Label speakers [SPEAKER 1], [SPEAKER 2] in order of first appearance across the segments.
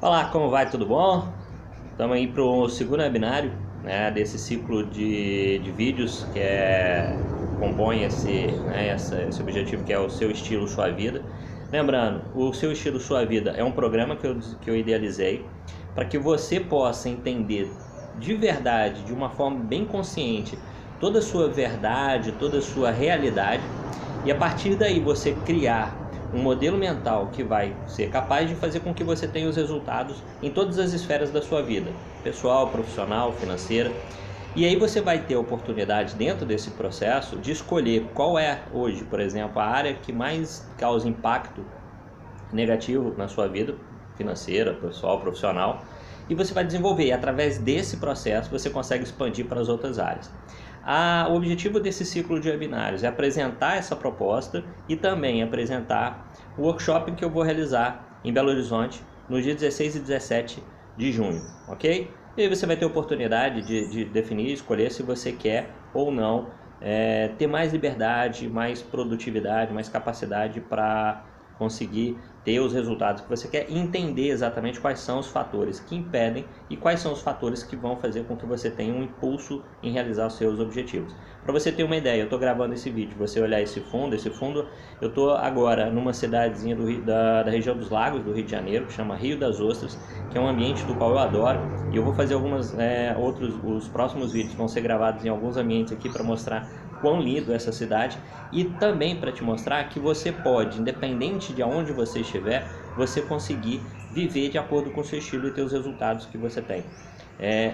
[SPEAKER 1] Olá, como vai? Tudo bom? Estamos aí para o segundo webinário, né, desse ciclo de vídeos que compõe esse objetivo, que é o Seu Estilo, Sua Vida. Lembrando, o Seu Estilo, Sua Vida é um programa que eu idealizei para que você possa entender de verdade, de uma forma bem consciente, toda a sua verdade, toda a sua realidade, e a partir daí você criar um modelo mental que vai ser capaz de fazer com que você tenha os resultados em todas as esferas da sua vida, pessoal, profissional, financeira. E aí você vai ter a oportunidade dentro desse processo de escolher qual é hoje, por exemplo, a área que mais causa impacto negativo na sua vida financeira, pessoal, profissional, e você vai desenvolver. E através desse processo você consegue expandir para as outras áreas. O objetivo desse ciclo de webinários é apresentar essa proposta e também apresentar o workshop que eu vou realizar em Belo Horizonte no dia 16 e 17 de junho, ok? E aí você vai ter a oportunidade de definir, escolher se você quer ou não ter mais liberdade, mais produtividade, mais capacidade para conseguir ter os resultados que você quer e entender exatamente quais são os fatores que impedem e quais são os fatores que vão fazer com que você tenha um impulso em realizar os seus objetivos. Para você ter uma ideia, eu estou gravando esse vídeo, você olhar esse fundo, eu estou agora numa cidadezinha da região dos Lagos, do Rio de Janeiro, que chama Rio das Ostras, que é um ambiente do qual eu adoro, e eu vou fazer os próximos vídeos vão ser gravados em alguns ambientes aqui para mostrar quão lindo é essa cidade e também para te mostrar que você pode, independente de aonde você estiver, você conseguir viver de acordo com o seu estilo e ter os resultados que você tem.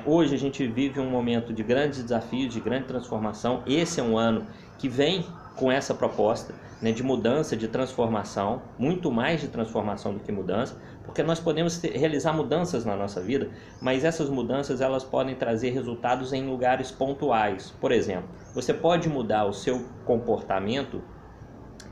[SPEAKER 1] Hoje a gente vive um momento de grandes desafios, de grande transformação. Esse é um ano que vem com essa proposta, né, de mudança, de transformação, muito mais de transformação do que mudança, porque nós podemos realizar mudanças na nossa vida, mas essas mudanças elas podem trazer resultados em lugares pontuais. Por exemplo, você pode mudar o seu comportamento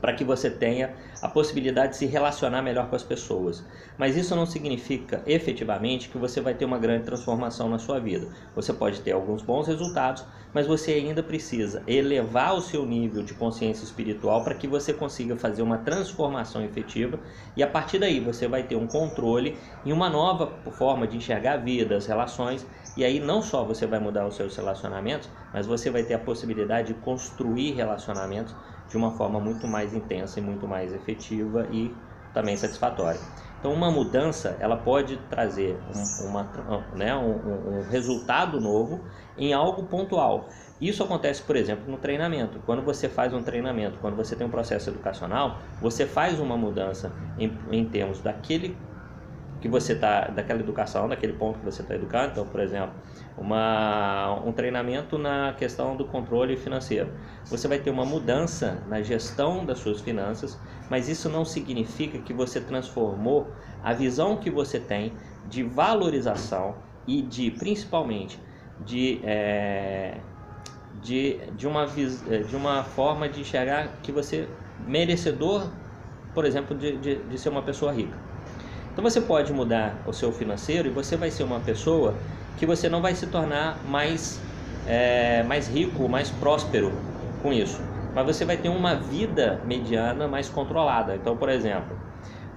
[SPEAKER 1] para que você tenha a possibilidade de se relacionar melhor com as pessoas. Mas isso não significa efetivamente que você vai ter uma grande transformação na sua vida. Você pode ter alguns bons resultados, mas você ainda precisa elevar o seu nível de consciência espiritual para que você consiga fazer uma transformação efetiva e a partir daí você vai ter um controle e uma nova forma de enxergar a vida, as relações, e aí não só você vai mudar os seus relacionamentos, mas você vai ter a possibilidade de construir relacionamentos de uma forma muito mais intensa e muito mais efetiva e também satisfatória. Então uma mudança ela pode trazer um resultado novo em algo pontual. Isso acontece, por exemplo, no treinamento. Quando você faz um treinamento, quando você tem um processo educacional, você faz uma mudança em termos daquele que você daquela educação, daquele ponto que você está educando. Então, por exemplo, um treinamento na questão do controle financeiro. Você vai ter uma mudança na gestão das suas finanças, mas isso não significa que você transformou a visão que você tem de valorização e principalmente de uma forma de enxergar que você é merecedor, por exemplo, de ser uma pessoa rica. Então você pode mudar o seu financeiro e você vai ser uma pessoa que você não vai se tornar mais rico, mais próspero com isso, mas você vai ter uma vida mediana mais controlada. Então, por exemplo,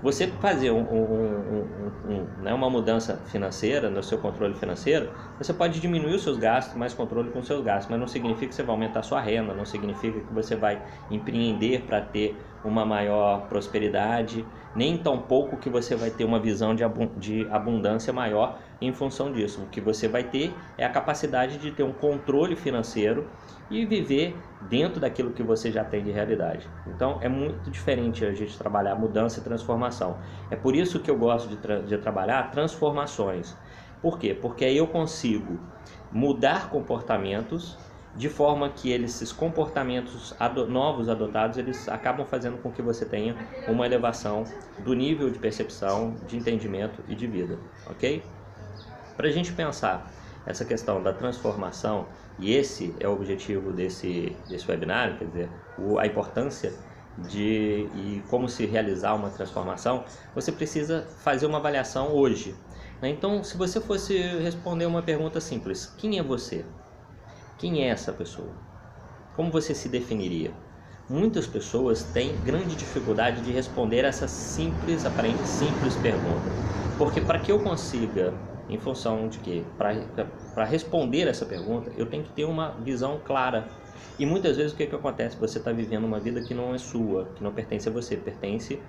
[SPEAKER 1] você fazer uma mudança financeira no seu controle financeiro, você pode diminuir os seus gastos, mais controle com os seus gastos, mas não significa que você vai aumentar a sua renda, não significa que você vai empreender para ter uma maior prosperidade, nem tampouco que você vai ter uma visão de abundância maior em função disso. O que você vai ter é a capacidade de ter um controle financeiro e viver dentro daquilo que você já tem de realidade. Então é muito diferente a gente trabalhar mudança e transformação. É por isso que eu gosto de trabalhar transformações. Por quê? Porque aí eu consigo mudar comportamentos de forma que esses comportamentos novos adotados, eles acabam fazendo com que você tenha uma elevação do nível de percepção, de entendimento e de vida, ok? Para a gente pensar essa questão da transformação, e esse é o objetivo desse webinário, quer dizer, a importância e como se realizar uma transformação, você precisa fazer uma avaliação hoje, né? Então, se você fosse responder uma pergunta simples, quem é você? Quem é essa pessoa? Como você se definiria? Muitas pessoas têm grande dificuldade de responder essa aparente simples pergunta. Porque para que eu consiga, em função de quê? Para responder essa pergunta, eu tenho que ter uma visão clara. E muitas vezes o que acontece? Você está vivendo uma vida que não é sua, que não pertence a você, pertence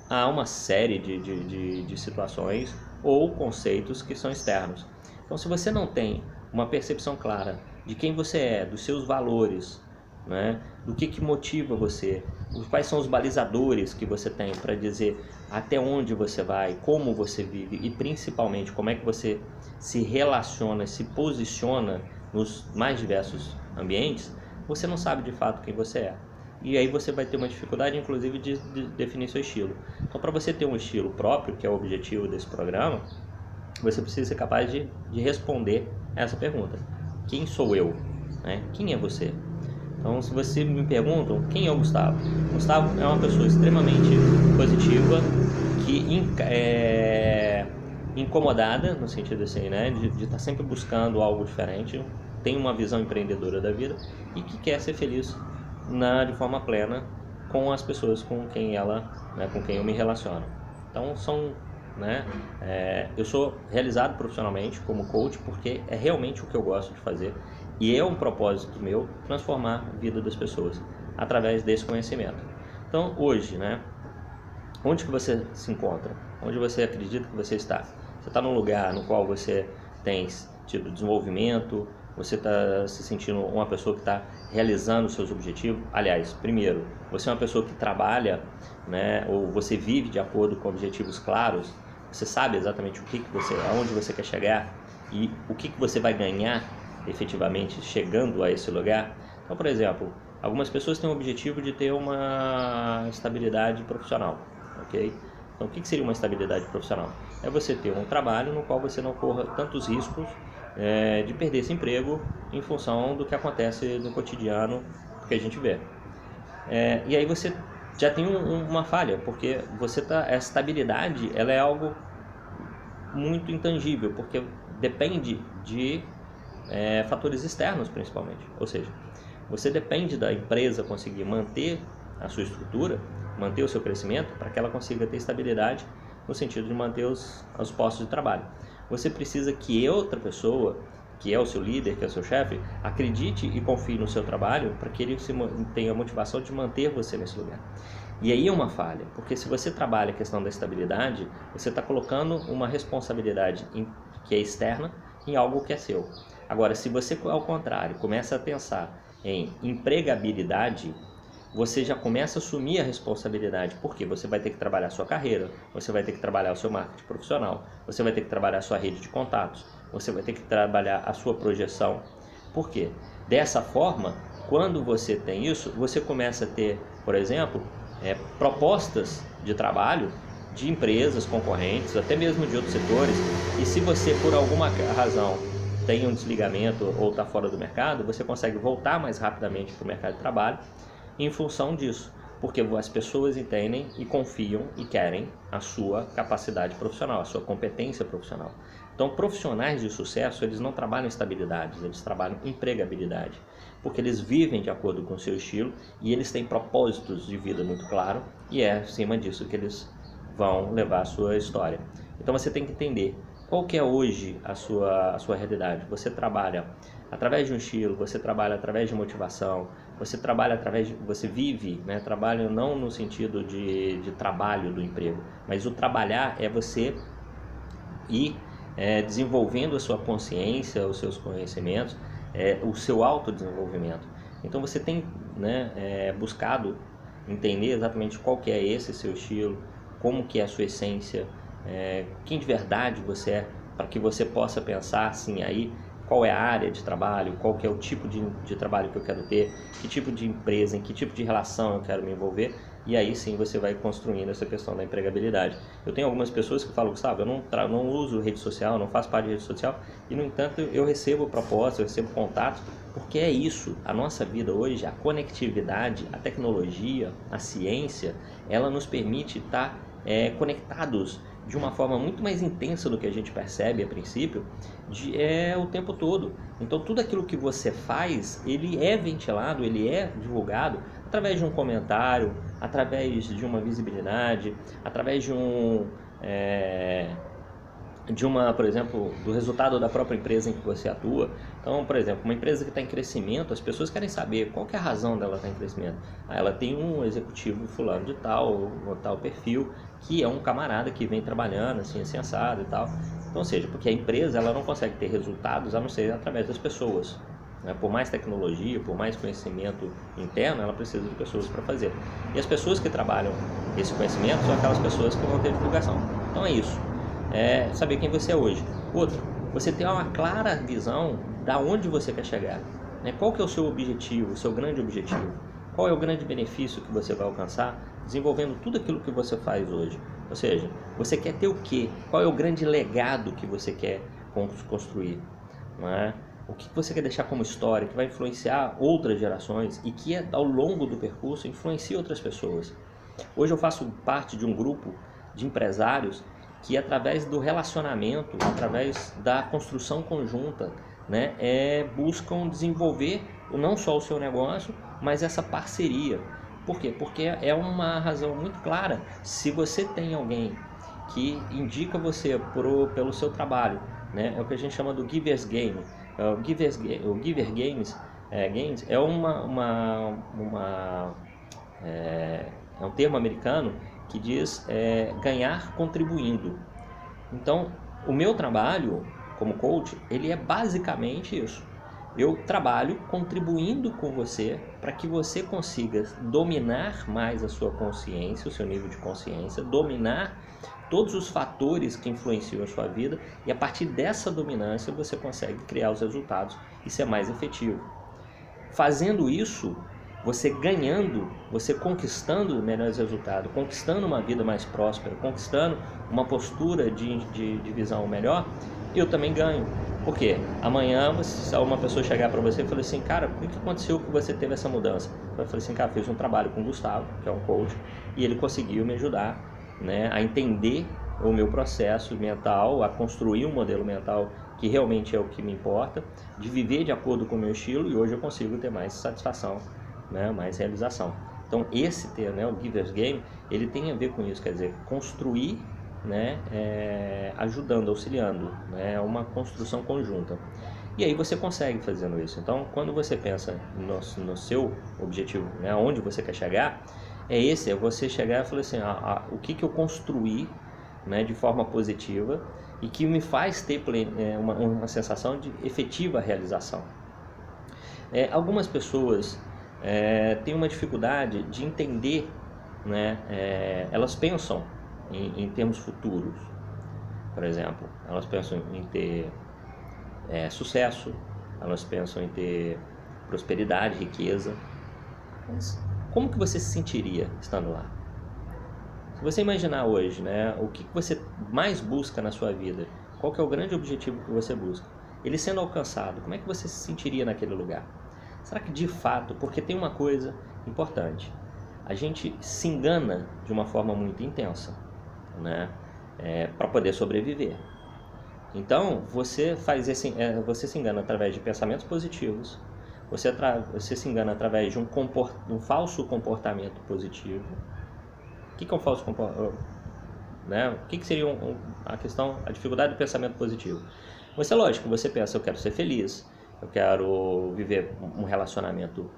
[SPEAKER 1] a uma série de situações ou conceitos que são externos. Então, se você não tem uma percepção clara de quem você é, dos seus valores, né, do que motiva você, quais são os balizadores que você tem para dizer até onde você vai, como você vive e principalmente como é que você se relaciona, se posiciona nos mais diversos ambientes, você não sabe de fato quem você é. E aí você vai ter uma dificuldade, inclusive, de definir seu estilo. Então, para você ter um estilo próprio, que é o objetivo desse programa, você precisa ser capaz de responder essa pergunta. Quem sou eu? Né? Quem é você? Então, se você me perguntam, quem é o Gustavo? Gustavo é uma pessoa extremamente positiva, que é incomodada, no sentido assim, né, de estar sempre buscando algo diferente, tem uma visão empreendedora da vida e que quer ser feliz de forma plena com as pessoas com quem com quem eu me relaciono. Então, eu sou realizado profissionalmente como coach porque é realmente o que eu gosto de fazer e é um propósito meu transformar a vida das pessoas através desse conhecimento. Então, hoje, onde que você se encontra? Onde você acredita que você está? Você está num lugar no qual você tem tido desenvolvimento, você está se sentindo uma pessoa que está realizando os seus objetivos. Aliás, primeiro, você é uma pessoa que trabalha, ou você vive de acordo com objetivos claros, você sabe exatamente aonde você quer chegar e o que você vai ganhar efetivamente chegando a esse lugar. Então, por exemplo, algumas pessoas têm o objetivo de ter uma estabilidade profissional, ok? Então, o que seria uma estabilidade profissional? É você ter um trabalho no qual você não corra tantos riscos de perder esse emprego em função do que acontece no cotidiano que a gente vê. E aí você já tem uma falha, porque a estabilidade ela é algo muito intangível, porque depende de fatores externos principalmente. Ou seja, você depende da empresa conseguir manter a sua estrutura, manter o seu crescimento, para que ela consiga ter estabilidade no sentido de manter os postos de trabalho. Você precisa que outra pessoa, que é o seu líder, que é o seu chefe, acredite e confie no seu trabalho para que ele tenha a motivação de manter você nesse lugar. E aí é uma falha, porque se você trabalha a questão da estabilidade, você está colocando uma responsabilidade que é externa em algo que é seu. Agora, se você, ao contrário, começa a pensar em empregabilidade, você já começa a assumir a responsabilidade, porque você vai ter que trabalhar a sua carreira, você vai ter que trabalhar o seu marketing profissional, você vai ter que trabalhar a sua rede de contatos, você vai ter que trabalhar a sua projeção. Por quê? Dessa forma, quando você tem isso, você começa a ter, por exemplo, propostas de trabalho de empresas concorrentes, até mesmo de outros setores, e se você, por alguma razão, tem um desligamento ou está fora do mercado, você consegue voltar mais rapidamente para o mercado de trabalho em função disso, porque as pessoas entendem e confiam e querem a sua capacidade profissional, a sua competência profissional. Então, profissionais de sucesso, eles não trabalham estabilidade, eles trabalham empregabilidade, porque eles vivem de acordo com o seu estilo e eles têm propósitos de vida muito claro e é acima disso que eles vão levar a sua história. Então, você tem que entender qual que é hoje a sua realidade. Você trabalha através de um estilo, você trabalha através de motivação, você trabalha você vive, trabalho não no sentido de trabalho do emprego, mas o trabalhar é você ir desenvolvendo a sua consciência, os seus conhecimentos, o seu autodesenvolvimento. Então você tem buscado entender exatamente qual que é esse seu estilo, como que é a sua essência, quem de verdade você é, para que você possa pensar assim aí qual é a área de trabalho, qual que é o tipo de trabalho que eu quero ter, que tipo de empresa, em que tipo de relação eu quero me envolver, e aí sim você vai construindo essa questão da empregabilidade. Eu tenho algumas pessoas que falam, Gustavo, eu não uso rede social, não faço parte de rede social, e no entanto eu recebo propostas, eu recebo contatos, porque é isso, a nossa vida hoje, a conectividade, a tecnologia, a ciência, ela nos permite estar conectados de uma forma muito mais intensa do que a gente percebe a princípio, o tempo todo. Então tudo aquilo que você faz, ele é ventilado, ele é divulgado através de um comentário, através de uma visibilidade, através de por exemplo, do resultado da própria empresa em que você atua. Então, por exemplo, uma empresa que está em crescimento, as pessoas querem saber qual que é a razão dela estar em crescimento. Ela tem um executivo fulano de tal, ou tal perfil, que é um camarada que vem trabalhando assim assado e tal. Então, ou seja, porque a empresa ela não consegue ter resultados a não ser através das pessoas. Né? Por mais tecnologia, por mais conhecimento interno, ela precisa de pessoas para fazer. E as pessoas que trabalham esse conhecimento são aquelas pessoas que vão ter divulgação. Então é isso. Saber quem você é hoje. Outro, você ter uma clara visão da onde você quer chegar. Né? Qual que é o seu objetivo, o seu grande objetivo? Qual é o grande benefício que você vai alcançar desenvolvendo tudo aquilo que você faz hoje? Ou seja, você quer ter o quê? Qual é o grande legado que você quer construir? Não é? O que você quer deixar como história, que vai influenciar outras gerações e que ao longo do percurso influencia outras pessoas. Hoje eu faço parte de um grupo de empresários que através do relacionamento, através da construção conjunta, né, buscam desenvolver não só o seu negócio, mas essa parceria. Por quê? Porque é uma razão muito clara. Se você tem alguém que indica você pelo seu trabalho, né, é o que a gente chama do Giver's Game. O Giver Games é um termo americano que diz ganhar contribuindo. Então, o meu trabalho como coach, ele é basicamente isso. Eu trabalho contribuindo com você para que você consiga dominar mais a sua consciência, o seu nível de consciência, dominar todos os fatores que influenciam a sua vida e a partir dessa dominância você consegue criar os resultados e ser mais efetivo. Fazendo isso, você ganhando, você conquistando melhores resultados, conquistando uma vida mais próspera, conquistando uma postura de visão melhor, eu também ganho. Por quê? Amanhã, se uma pessoa chegar para você e falar assim, cara, por que aconteceu que você teve essa mudança? Eu falei assim, cara, fiz um trabalho com o Gustavo, que é um coach, e ele conseguiu me ajudar, né, a entender o meu processo mental, a construir um modelo mental que realmente é o que me importa, de viver de acordo com o meu estilo, e hoje eu consigo ter mais satisfação, né, mais realização. Então esse termo, né, o Giver's Game, ele tem a ver com isso, quer dizer, construir, né, ajudando, auxiliando, né, uma construção conjunta. E aí você consegue fazendo isso. Então quando você pensa no seu objetivo, né, aonde você quer chegar, é você chegar e falar assim, o que eu construí, né, de forma positiva e que me faz ter uma sensação de efetiva realização. Algumas pessoas têm uma dificuldade de entender, né, elas pensam em termos futuros. Por exemplo, elas pensam em ter sucesso, elas pensam em ter prosperidade, riqueza. Mas como que você se sentiria estando lá? Se você imaginar hoje, né, o que você mais busca na sua vida, qual que é o grande objetivo que você busca, ele sendo alcançado, como é que você se sentiria naquele lugar? Será que de fato, porque tem uma coisa importante, a gente se engana de uma forma muito intensa, né, para poder sobreviver. Então, você se engana através de pensamentos positivos, você se engana através de um falso comportamento positivo. O que é um falso comportamento? Né? O que seria a dificuldade do pensamento positivo? Lógico, você pensa, eu quero ser feliz, eu quero viver um relacionamento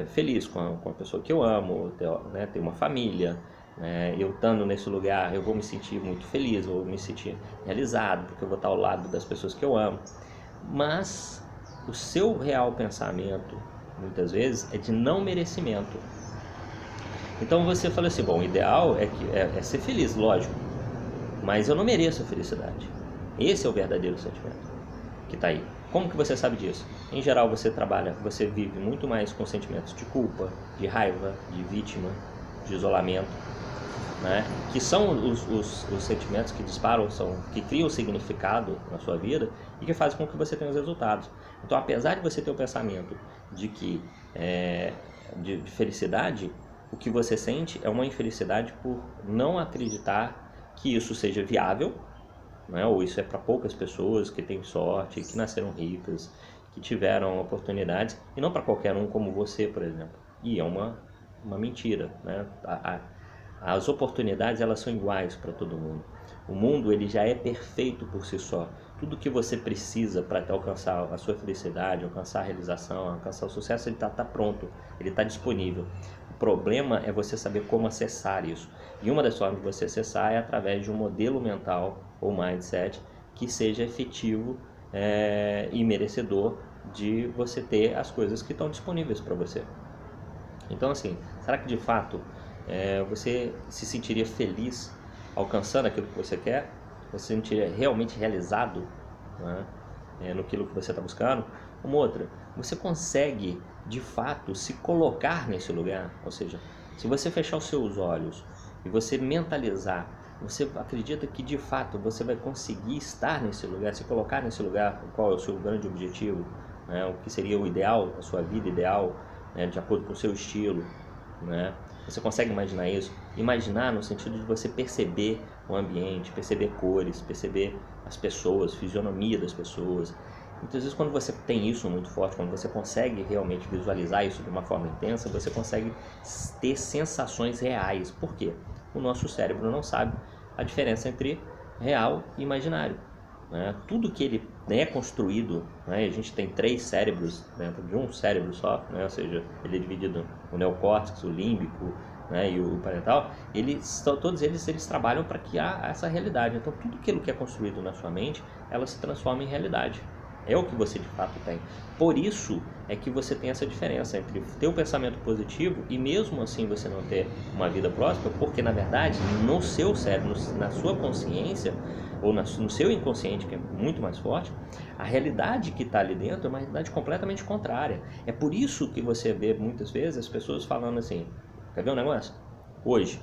[SPEAKER 1] feliz com a pessoa que eu amo, ter uma família, eu estando nesse lugar, eu vou me sentir muito feliz, eu vou me sentir realizado, porque eu vou estar ao lado das pessoas que eu amo. Mas o seu real pensamento, muitas vezes, é de não merecimento. Então você fala assim, bom, o ideal é ser feliz, lógico, mas eu não mereço a felicidade. Esse é o verdadeiro sentimento que está aí. Como que você sabe disso? Em geral você vive muito mais com sentimentos de culpa, de raiva, de vítima, de isolamento, né? Que são os sentimentos que disparam, que criam significado na sua vida e que fazem com que você tenha os resultados. Então, apesar de você ter o pensamento de felicidade, o que você sente é uma infelicidade por não acreditar que isso seja viável, né? Ou isso é para poucas pessoas que têm sorte, que nasceram ricas, que tiveram oportunidades, e não para qualquer um como você, por exemplo. E é uma mentira, né? As oportunidades, elas são iguais para todo mundo. O mundo ele já é perfeito por si só. Tudo que você precisa para alcançar a sua felicidade, alcançar a realização, alcançar o sucesso, ele está pronto, ele está disponível. O problema é você saber como acessar isso. E uma das formas de você acessar é através de um modelo mental ou mindset que seja efetivo e merecedor de você ter as coisas que estão disponíveis para você. Então assim, será que de fato você se sentiria feliz alcançando aquilo que você quer? Você se sentiria realmente realizado, né, naquilo que você está buscando? Uma outra, você consegue de fato se colocar nesse lugar? Ou seja, se você fechar os seus olhos e você mentalizar, você acredita que de fato você vai conseguir estar nesse lugar, se colocar nesse lugar? Qual é o seu grande objetivo, né? O que seria o ideal, a sua vida ideal, né, de acordo com o seu estilo, né? Você consegue imaginar isso? Imaginar no sentido de você perceber o ambiente, perceber cores, perceber as pessoas, fisionomia das pessoas. Muitas vezes quando você tem isso muito forte, quando você consegue realmente visualizar isso de uma forma intensa, você consegue ter sensações reais. Por quê? O nosso cérebro não sabe a diferença entre real e imaginário, né? Tudo que ele é construído, né? A gente tem 3 cérebros dentro de um cérebro só, né? Ou seja, ele é dividido no neocórtex, o límbico, né? E o parietal. Todos eles trabalham para criar essa realidade. Então tudo aquilo que é construído na sua mente, ela se transforma em realidade. É o que você de fato tem. Por isso é que você tem essa diferença entre ter o pensamento positivo e mesmo assim você não ter uma vida próspera, porque na verdade no seu cérebro, na sua consciência ou no seu inconsciente, que é muito mais forte, a realidade que está ali dentro é uma realidade completamente contrária. É por isso que você vê muitas vezes as pessoas falando assim, quer ver um negócio? Hoje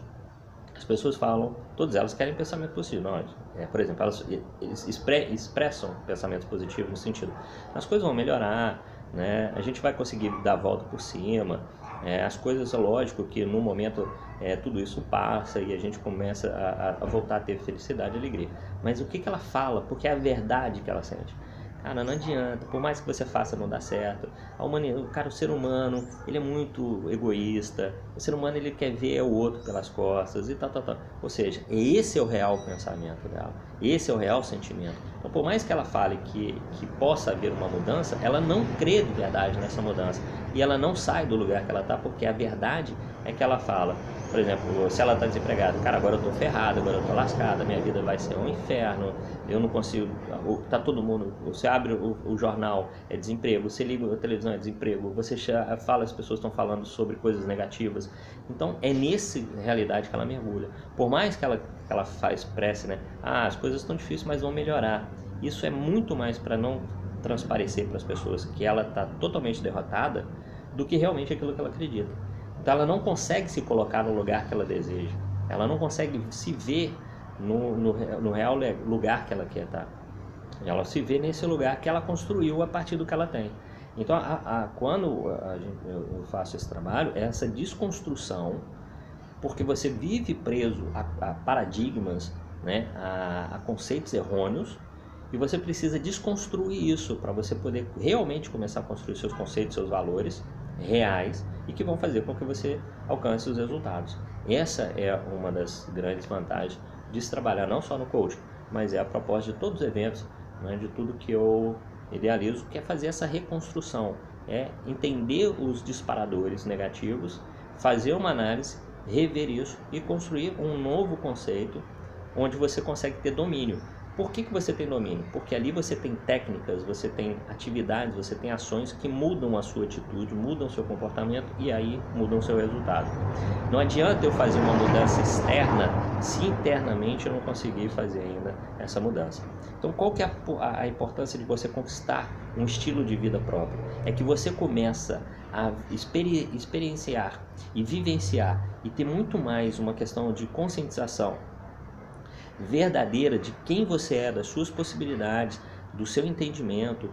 [SPEAKER 1] as pessoas falam, todas elas querem pensamento positivo. Não, por exemplo, eles expressam pensamentos positivos no sentido, as coisas vão melhorar, né? A gente vai conseguir dar a volta por cima, as coisas, é lógico que no momento tudo isso passa e a gente começa a voltar a ter felicidade e alegria. Mas o que ela fala? Porque é a verdade que ela sente. Cara, não adianta, por mais que você faça não dá certo. O ser humano, ele é muito egoísta. O ser humano, ele quer ver o outro pelas costas e tal. Ou seja, esse é o real pensamento dela. Esse é o real sentimento. Então, por mais que ela fale que possa haver uma mudança, ela não crê de verdade nessa mudança. E ela não sai do lugar que ela está, porque a verdade é que ela fala. Por exemplo, se ela está desempregada, cara, agora eu estou ferrado, agora eu estou lascada, minha vida vai ser um inferno, eu não consigo, tá todo mundo, você abre o jornal, é desemprego, você liga a televisão, é desemprego, você fala, as pessoas estão falando sobre coisas negativas. Então é nessa realidade que ela mergulha. Por mais que ela expresse, né, as coisas estão difíceis, mas vão melhorar. Isso é muito mais para não transparecer para as pessoas que ela está totalmente derrotada do que realmente aquilo que ela acredita. Então ela não consegue se colocar no lugar que ela deseja, ela não consegue se ver no real lugar que ela quer estar. Ela se vê nesse lugar que ela construiu a partir do que ela tem. Então quando eu faço esse trabalho, é essa desconstrução, porque você vive preso a paradigmas, né, a conceitos errôneos, e você precisa desconstruir isso para você poder realmente começar a construir seus conceitos, seus valores reais e que vão fazer com que você alcance os resultados. Essa é uma das grandes vantagens de se trabalhar não só no coaching, mas é a proposta de todos os eventos, né, de tudo que eu idealizo, que é fazer essa reconstrução, é entender os disparadores negativos, fazer uma análise, rever isso e construir um novo conceito onde você consegue ter domínio. Por que você tem domínio? Porque ali você tem técnicas, você tem atividades, você tem ações que mudam a sua atitude, mudam o seu comportamento e aí mudam o seu resultado. Não adianta eu fazer uma mudança externa se internamente eu não conseguir fazer ainda essa mudança. Então qual que é a importância de você conquistar um estilo de vida próprio? É que você começa a experienciar e vivenciar e ter muito mais uma questão de conscientização verdadeira de quem você é, das suas possibilidades, do seu entendimento,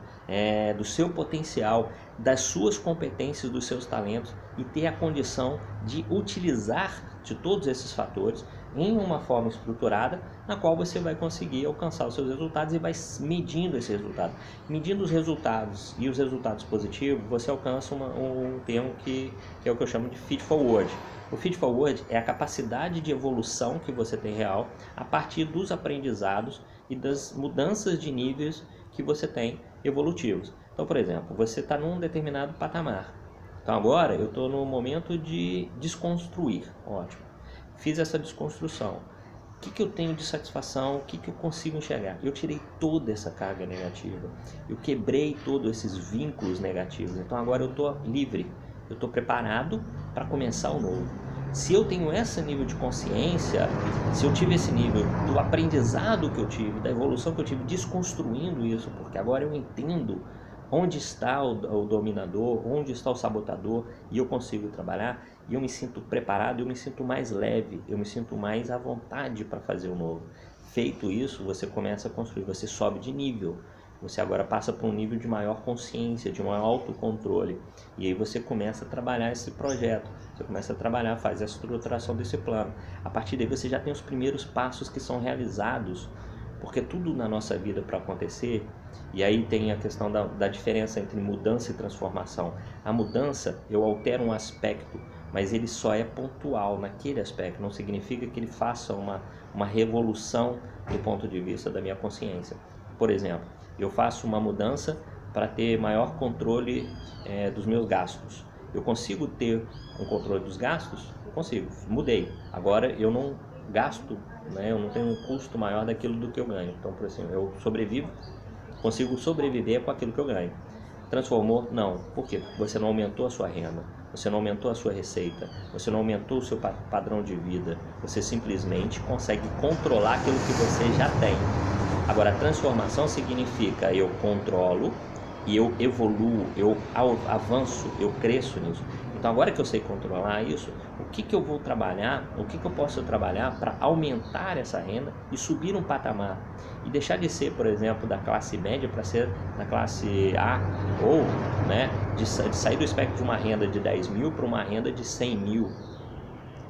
[SPEAKER 1] do seu potencial, das suas competências, dos seus talentos e ter a condição de utilizar de todos esses fatores em uma forma estruturada, na qual você vai conseguir alcançar os seus resultados e vai medindo esse resultado. Medindo os resultados e os resultados positivos, você alcança um termo que é o que eu chamo de feed forward. O feed forward é a capacidade de evolução que você tem real a partir dos aprendizados e das mudanças de níveis que você tem evolutivos. Então, por exemplo, você está num determinado patamar. Então agora eu estou no momento de desconstruir. Ótimo. Fiz essa desconstrução. O que eu tenho de satisfação? O que eu consigo enxergar? Eu tirei toda essa carga negativa. Eu quebrei todos esses vínculos negativos. Então agora eu estou livre. Eu estou preparado para começar o novo. Se eu tenho esse nível de consciência, se eu tive esse nível do aprendizado que eu tive, da evolução que eu tive desconstruindo isso, porque agora eu entendo onde está o dominador, onde está o sabotador, e eu consigo trabalhar, e eu me sinto preparado, eu me sinto mais leve, eu me sinto mais à vontade para fazer o novo. Feito isso, você começa a construir, você sobe de nível, você agora passa para um nível de maior consciência, de maior autocontrole, e aí você começa a trabalhar esse projeto, você começa a trabalhar, faz a estruturação desse plano. A partir daí você já tem os primeiros passos que são realizados, porque tudo na nossa vida para acontecer, e aí tem a questão da diferença entre mudança e transformação. A mudança, eu altero um aspecto, mas ele só é pontual naquele aspecto, não significa que ele faça uma revolução do ponto de vista da minha consciência. Por exemplo, eu faço uma mudança para ter maior controle dos meus gastos. Eu consigo ter um controle dos gastos? Eu consigo, mudei. Agora eu não gasto, né? Eu não tenho um custo maior daquilo do que eu ganho. Então, por exemplo, eu sobrevivo, consigo sobreviver com aquilo que eu ganho. Transformou? Não. Por quê? Porque você não aumentou a sua renda, você não aumentou a sua receita, você não aumentou o seu padrão de vida, você simplesmente consegue controlar aquilo que você já tem. Agora, a transformação significa eu controlo e eu evoluo, eu avanço, eu cresço nisso. Então, agora que eu sei controlar isso, o que eu vou trabalhar, o que eu posso trabalhar para aumentar essa renda e subir um patamar? E deixar de ser, por exemplo, da classe média para ser da classe A, ou né, de sair do espectro de uma renda de 10 mil para uma renda de 100 mil.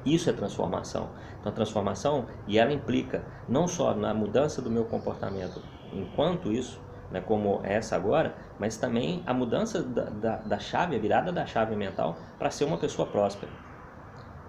[SPEAKER 1] Isso é transformação. Então, a transformação, e ela implica não só na mudança do meu comportamento enquanto isso, né, como essa agora, mas também a mudança da chave, a virada da chave mental para ser uma pessoa próspera.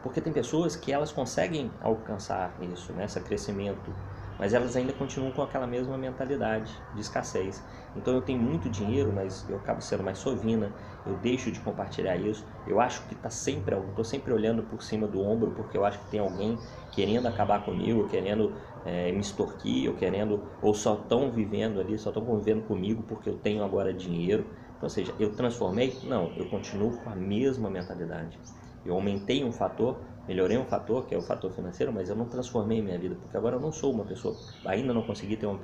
[SPEAKER 1] Porque tem pessoas que elas conseguem alcançar isso, né, esse crescimento, mas elas ainda continuam com aquela mesma mentalidade de escassez. Então eu tenho muito dinheiro, mas eu acabo sendo mais sovina, eu deixo de compartilhar isso, eu acho que estou sempre olhando por cima do ombro, porque eu acho que tem alguém querendo acabar comigo, querendo me extorquir, ou só estão vivendo ali, só estão convivendo comigo porque eu tenho agora dinheiro. Então, ou seja, eu transformei? Não, eu continuo com a mesma mentalidade. Eu aumentei um fator, melhorei um fator, que é o fator financeiro, mas eu não transformei minha vida, porque agora eu não sou uma pessoa, ainda não consegui ter um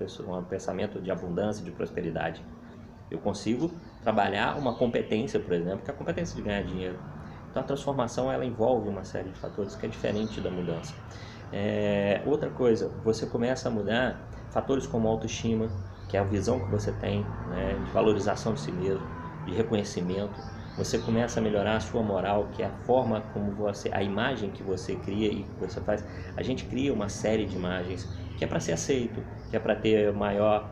[SPEAKER 1] pensamento de abundância, de prosperidade. Eu consigo trabalhar uma competência, por exemplo, que é a competência de ganhar dinheiro. Então a transformação, ela envolve uma série de fatores que é diferente da mudança. Outra coisa, você começa a mudar fatores como autoestima, que é a visão que você tem, né, de valorização de si mesmo, de reconhecimento. Você começa a melhorar a sua moral, que é a forma como a imagem que você cria e que você faz. A gente cria uma série de imagens que é para ser aceito, que é para ter maior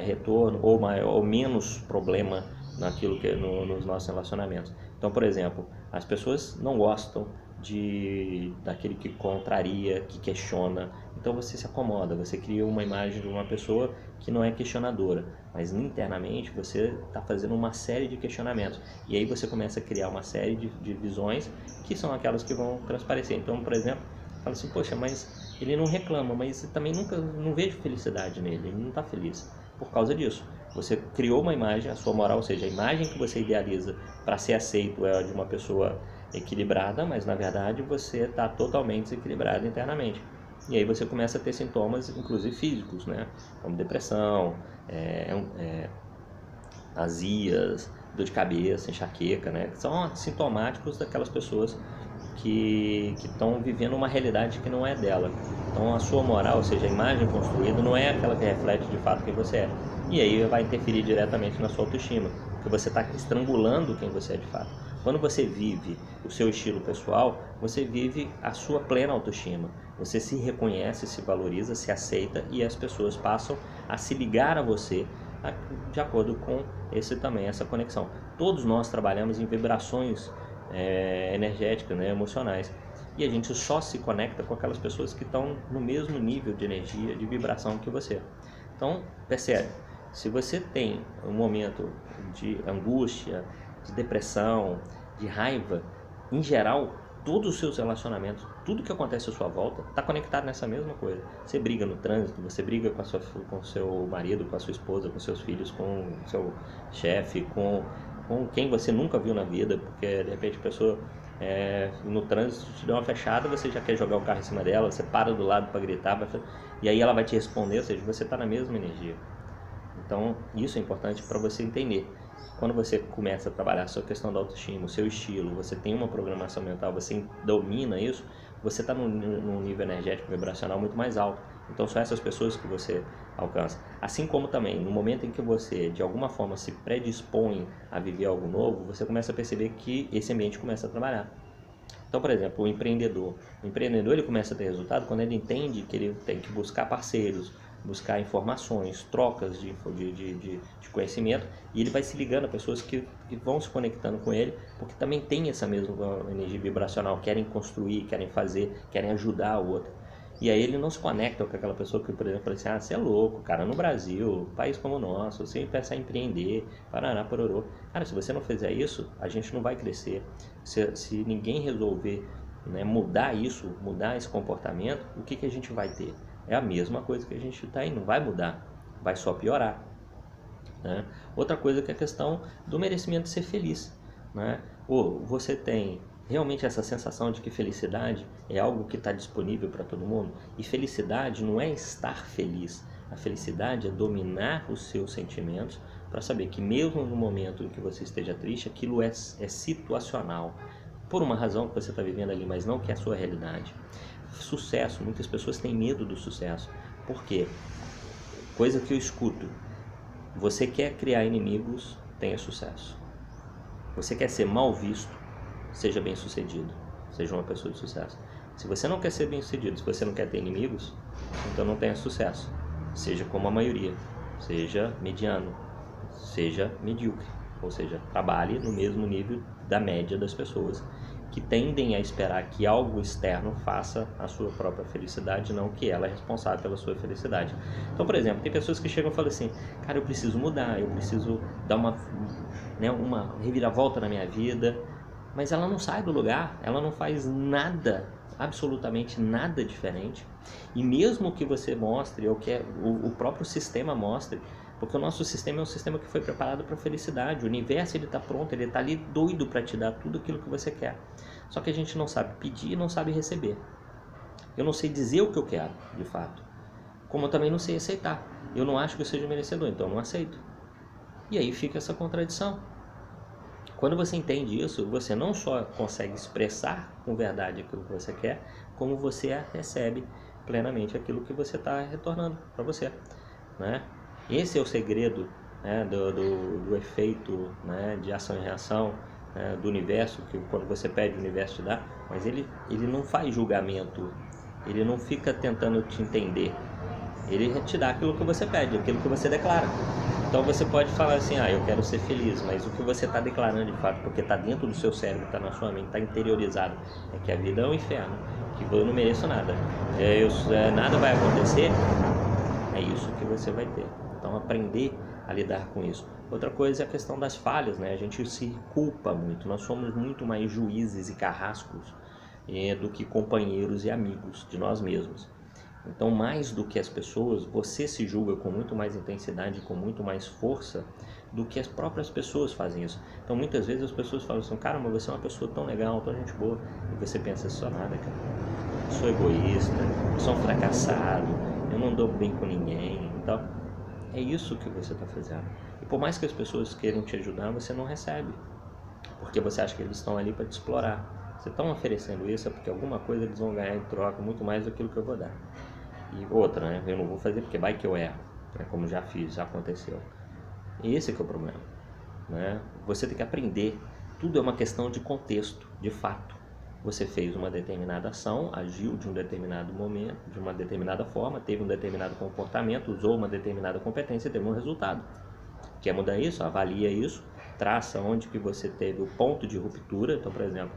[SPEAKER 1] retorno ou menos problema naquilo que nos nossos relacionamentos. Então, por exemplo, as pessoas não gostam daquele que contraria, que questiona. Então você se acomoda, você cria uma imagem de uma pessoa que não é questionadora, mas internamente você está fazendo uma série de questionamentos, e aí você começa a criar uma série de visões que são aquelas que vão transparecer. Então, por exemplo, fala assim, poxa, mas ele não reclama, mas também não vejo felicidade nele, ele não está feliz. Por causa disso, você criou uma imagem, a sua moral, ou seja, a imagem que você idealiza para ser aceito é a de uma pessoa equilibrada, mas na verdade você está totalmente desequilibrado internamente. E aí você começa a ter sintomas, inclusive físicos, né? Como depressão, azias, dor de cabeça, enxaqueca, né? Que são sintomáticos daquelas pessoas que estão vivendo uma realidade que não é dela. Então a sua moral, ou seja, a imagem construída, não é aquela que reflete de fato quem você é. E aí vai interferir diretamente na sua autoestima, porque você está estrangulando quem você é de fato. Quando você vive o seu estilo pessoal, você vive a sua plena autoestima. Você se reconhece, se valoriza, se aceita e as pessoas passam a se ligar a você de acordo com essa conexão. Todos nós trabalhamos em vibrações energéticas, né, emocionais. E a gente só se conecta com aquelas pessoas que estão no mesmo nível de energia, de vibração que você. Então, percebe, se você tem um momento de angústia, de depressão, de raiva, em geral, todos os seus relacionamentos, tudo que acontece à sua volta, está conectado nessa mesma coisa. Você briga no trânsito, você briga com o seu marido, com a sua esposa, com seus filhos, com o seu chefe, com quem você nunca viu na vida, porque de repente a pessoa no trânsito te deu uma fechada, você já quer jogar o carro em cima dela, você para do lado para gritar, e aí ela vai te responder, ou seja, você está na mesma energia. Então, isso é importante para você entender. Quando você começa a trabalhar a sua questão da autoestima, o seu estilo, você tem uma programação mental, você domina isso, você está num nível energético vibracional muito mais alto. Então, são essas pessoas que você alcança. Assim como também, no momento em que você, de alguma forma, se predispõe a viver algo novo, você começa a perceber que esse ambiente começa a trabalhar. Então, por exemplo, o empreendedor ele começa a ter resultado quando ele entende que ele tem que buscar parceiros, buscar informações, trocas de conhecimento, e ele vai se ligando a pessoas que vão se conectando com ele, porque também tem essa mesma energia vibracional, querem construir, querem fazer, querem ajudar o outro. E aí ele não se conecta com aquela pessoa que, por exemplo, fala assim, você é louco, cara, no Brasil, país como o nosso, você pensa em empreender, parará, pororô. Cara, se você não fizer isso, a gente não vai crescer. Se ninguém resolver, né, mudar isso, mudar esse comportamento, o que a gente vai ter? É a mesma coisa que a gente está aí, não vai mudar, vai só piorar. Né? Outra coisa que é a questão do merecimento de ser feliz. Né? Ou você tem realmente essa sensação de que felicidade é algo que está disponível para todo mundo? E felicidade não é estar feliz, a felicidade é dominar os seus sentimentos para saber que mesmo no momento em que você esteja triste, aquilo é situacional, por uma razão que você está vivendo ali, mas não que é a sua realidade. Sucesso, muitas pessoas têm medo do sucesso. Por quê? Coisa que eu escuto: você quer criar inimigos, tenha sucesso. Você quer ser mal visto, seja bem sucedido, seja uma pessoa de sucesso. Se você não quer ser bem sucedido, se você não quer ter inimigos, então não tenha sucesso. Seja como a maioria, seja mediano, seja medíocre, ou seja, trabalhe no mesmo nível da média das pessoas que tendem a esperar que algo externo faça a sua própria felicidade, não que ela é responsável pela sua felicidade. Então, por exemplo, tem pessoas que chegam e falam assim, cara, eu preciso mudar, eu preciso dar uma reviravolta na minha vida, mas ela não sai do lugar, ela não faz nada, absolutamente nada diferente, e mesmo que você mostre, ou que o próprio sistema mostre, porque o nosso sistema é um sistema que foi preparado para a felicidade. O universo está pronto, ele está ali doido para te dar tudo aquilo que você quer. Só que a gente não sabe pedir e não sabe receber. Eu não sei dizer o que eu quero, de fato. Como eu também não sei aceitar. Eu não acho que eu seja merecedor, então eu não aceito. E aí fica essa contradição. Quando você entende isso, você não só consegue expressar com verdade aquilo que você quer, como você recebe plenamente aquilo que você está retornando para você, né? Esse é o segredo, né, do efeito, né, de ação e reação, né, do universo, que quando você pede, o universo te dá, mas ele não faz julgamento, ele não fica tentando te entender, ele te dá aquilo que você pede, aquilo que você declara. Então você pode falar assim, eu quero ser feliz, mas o que você está declarando de fato, porque está dentro do seu cérebro, está na sua mente, está interiorizado, é que a vida é um inferno, que eu não mereço nada, nada vai acontecer, é isso que você vai ter. Então, aprender a lidar com isso. Outra coisa é a questão das falhas, né? A gente se culpa muito. Nós somos muito mais juízes e carrascos do que companheiros e amigos de nós mesmos. Então, mais do que as pessoas, você se julga com muito mais intensidade, com muito mais força do que as próprias pessoas fazem isso. Então, muitas vezes as pessoas falam assim, cara, mas você é uma pessoa tão legal, tão gente boa. E você pensa, só nada, cara. Eu sou egoísta, eu sou um fracassado, eu não dou bem com ninguém. Então, é isso que você está fazendo. E por mais que as pessoas queiram te ajudar, você não recebe. Porque você acha que eles estão ali para te explorar. Você está oferecendo isso é porque alguma coisa eles vão ganhar em troca muito mais do que eu vou dar. E outra, né? Eu não vou fazer porque vai que eu erro. Né? Como já fiz, já aconteceu. E esse que é o problema. Né? Você tem que aprender Tudo é uma questão de contexto, de fato. Você fez uma determinada ação, agiu de um determinado momento, de uma determinada forma, teve um determinado comportamento, usou uma determinada competência e teve um resultado. Quer mudar isso? Avalia isso, traça onde que você teve o ponto de ruptura. Então, por exemplo,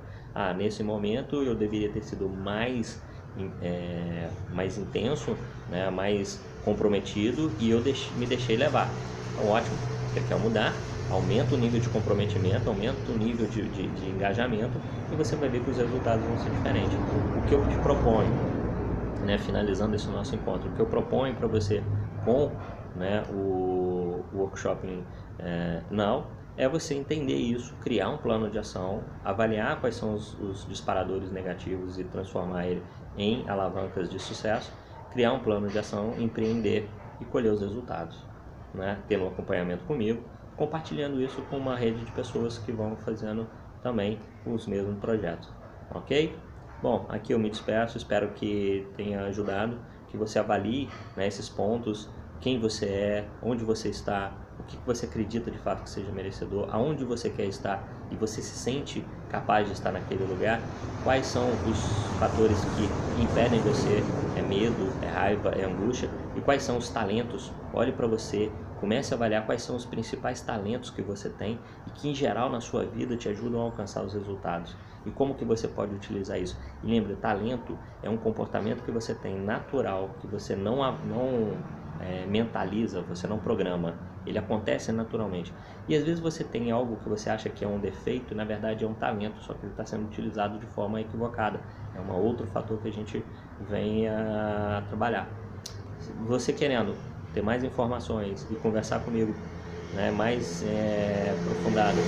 [SPEAKER 1] nesse momento eu deveria ter sido mais intenso, né, mais comprometido, e eu me deixei levar. Então, ótimo, você quer mudar, aumenta o nível de comprometimento, aumenta o nível de engajamento, e você vai ver que os resultados vão ser diferentes. O que eu te proponho, né, finalizando esse nosso encontro, o que eu proponho para você com, né, o Workshop Now é você entender isso, criar um plano de ação, avaliar quais são os disparadores negativos e transformar ele em alavancas de sucesso, criar um plano de ação, empreender e colher os resultados, né? Tendo um acompanhamento comigo, compartilhando isso com uma rede de pessoas que vão fazendo também os mesmos projetos, ok? Bom, aqui eu me despeço, espero que tenha ajudado, que você avalie, né, esses pontos, quem você é, onde você está, o que você acredita de fato que seja merecedor, aonde você quer estar e você se sente capaz de estar naquele lugar, quais são os fatores que impedem você, é medo, é raiva, é angústia, e quais são os talentos. Olhe para você, comece a avaliar quais são os principais talentos que você tem e que em geral na sua vida te ajudam a alcançar os resultados. E como que você pode utilizar isso? E lembre, talento é um comportamento que você tem natural, que você não mentaliza, você não programa, ele acontece naturalmente. E às vezes você tem algo que você acha que é um defeito e na verdade é um talento, só que ele está sendo utilizado de forma equivocada. É um outro fator que a gente vem a trabalhar. Você querendo ter mais informações e conversar comigo, né, mais aprofundado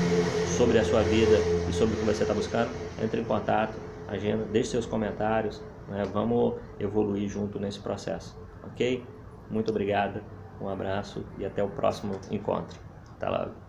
[SPEAKER 1] sobre a sua vida e sobre o que você está buscando, entre em contato, agenda, deixe seus comentários, né, vamos evoluir junto nesse processo, ok? Muito obrigado, um abraço e até o próximo encontro. Até lá.